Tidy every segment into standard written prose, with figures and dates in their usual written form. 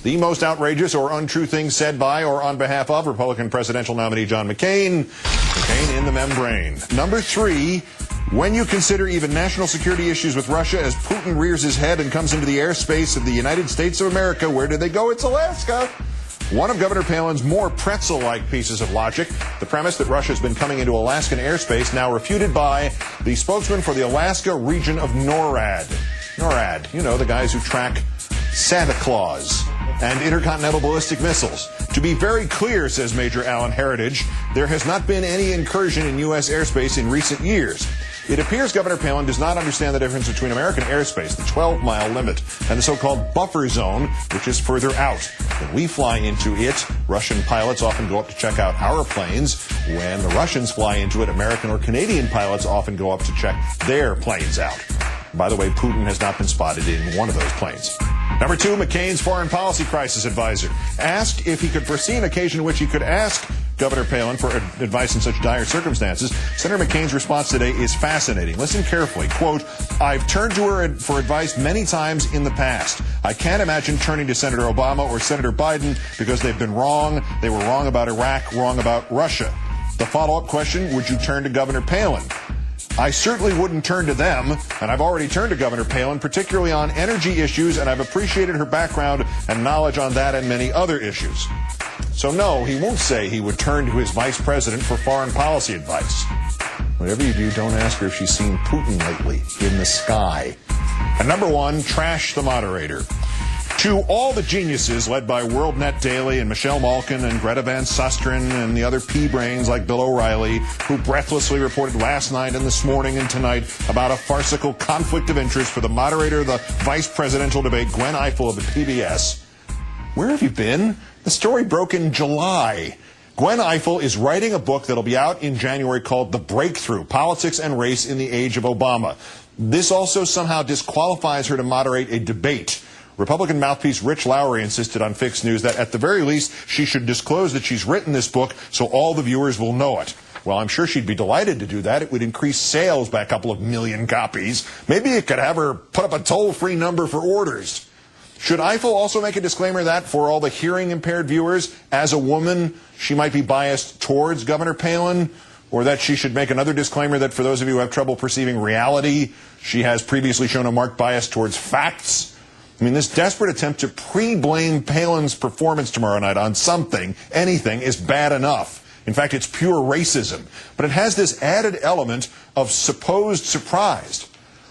The most outrageous or untrue things said by or on behalf of Republican presidential nominee John McCain. McCain in the membrane. Number 3, when you consider even national security issues with Russia as Putin rears his head and comes into the airspace of the United States of America, where do they go? It's Alaska. One of Governor Palin's more pretzel-like pieces of logic, the premise that Russia has been coming into Alaskan airspace, now refuted by the spokesman for the Alaska region of NORAD. NORAD, you know, the guys who track Santa Claus and intercontinental ballistic missiles. To be very clear, says Major Alan Heritage, there has not been any incursion in U.S. airspace in recent years. It appears Governor Palin does not understand the difference between American airspace, the 12-mile limit, and the so-called buffer zone, which is further out. When we fly into it, Russian pilots often go up to check out our planes. When the Russians fly into it, American or Canadian pilots often go up to check their planes out. By the way, Putin has not been spotted in one of those planes. Number 2, McCain's foreign policy crisis advisor asked if he could foresee an occasion in which he could ask Governor Palin for advice in such dire circumstances. Senator McCain's response today is fascinating. Listen carefully. Quote, I've turned to her for advice many times in the past. I can't imagine turning to Senator Obama or Senator Biden because they've been wrong. They were wrong about Iraq, wrong about Russia. The follow-up question, would you turn to Governor Palin? I certainly wouldn't turn to them, and I've already turned to Governor Palin, particularly on energy issues, and I've appreciated her background and knowledge on that and many other issues. So no, he won't say he would turn to his vice president for foreign policy advice. Whatever you do, don't ask her if she's seen Putin lately in the sky. And number 1, trash the moderator. To all the geniuses led by WorldNet Daily and Michelle Malkin and Greta Van Susteren and the other pea-brains like Bill O'Reilly, who breathlessly reported last night and this morning and tonight about a farcical conflict of interest for the moderator of the vice presidential debate, Gwen Ifill of the PBS. Where have you been? The story broke in July. Gwen Ifill is writing a book that'll be out in January called The Breakthrough, Politics and Race in the Age of Obama. This also somehow disqualifies her to moderate a debate. Republican mouthpiece Rich Lowry insisted on Fix News that at the very least she should disclose that she's written this book so all the viewers will know it. Well, I'm sure she'd be delighted to do that. It would increase sales by a couple of million copies. Maybe it could have her put up a toll-free number for orders. Should Ifill also make a disclaimer that for all the hearing-impaired viewers, as a woman, she might be biased towards Governor Palin? Or that she should make another disclaimer that for those of you who have trouble perceiving reality, she has previously shown a marked bias towards facts? I mean, this desperate attempt to pre-blame Palin's performance tomorrow night on something, anything, is bad enough. In fact, it's pure racism. But it has this added element of supposed surprise.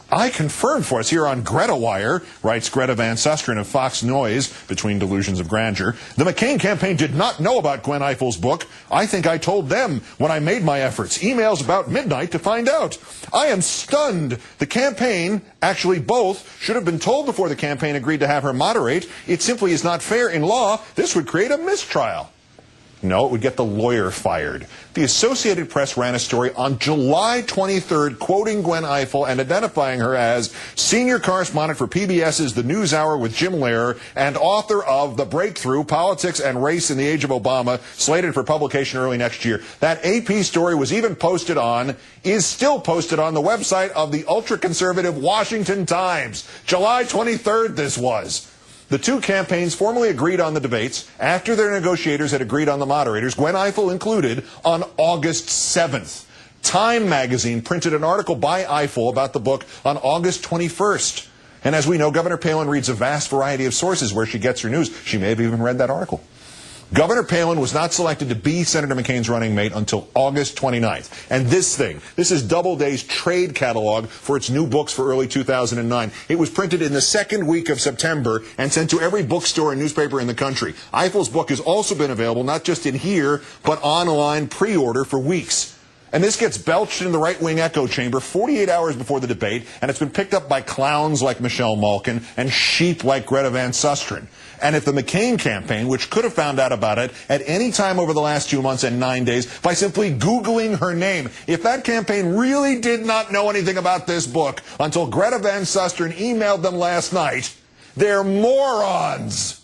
I confirmed for us here on Greta Wire, writes Greta Van Susteren of Fox Noise, Between Delusions of Grandeur, the McCain campaign did not know about Gwen Ifill's book. I think I told them when I made my efforts. Emails about midnight to find out. I am stunned. The campaign, actually both, should have been told before the campaign agreed to have her moderate. It simply is not fair in law. This would create a mistrial. No, it would get the lawyer fired. The Associated Press ran a story on July 23rd quoting Gwen Ifill and identifying her as senior correspondent for PBS's The News Hour with Jim Lehrer and author of The Breakthrough, Politics and Race in the Age of Obama, slated for publication early next year. That AP story was even posted on, is still posted on the website of the ultra-conservative Washington Times. July 23rd this was. The two campaigns formally agreed on the debates after their negotiators had agreed on the moderators, Gwen Ifill included, on August 7th. Time magazine printed an article by Ifill about the book on August 21st. And as we know, Governor Palin reads a vast variety of sources where she gets her news. She may have even read that article. Governor Palin was not selected to be Senator McCain's running mate until August 29th. And this is Doubleday's trade catalog for its new books for early 2009. It was printed in the second week of September and sent to every bookstore and newspaper in the country. Ifill's book has also been available not just in here, but online pre-order for weeks. And this gets belched in the right-wing echo chamber 48 hours before the debate, and it's been picked up by clowns like Michelle Malkin and sheep like Greta Van Susteren. And if the McCain campaign, which could have found out about it at any time over the last 2 months and 9 days by simply Googling her name, if that campaign really did not know anything about this book until Greta Van Susteren emailed them last night, they're morons.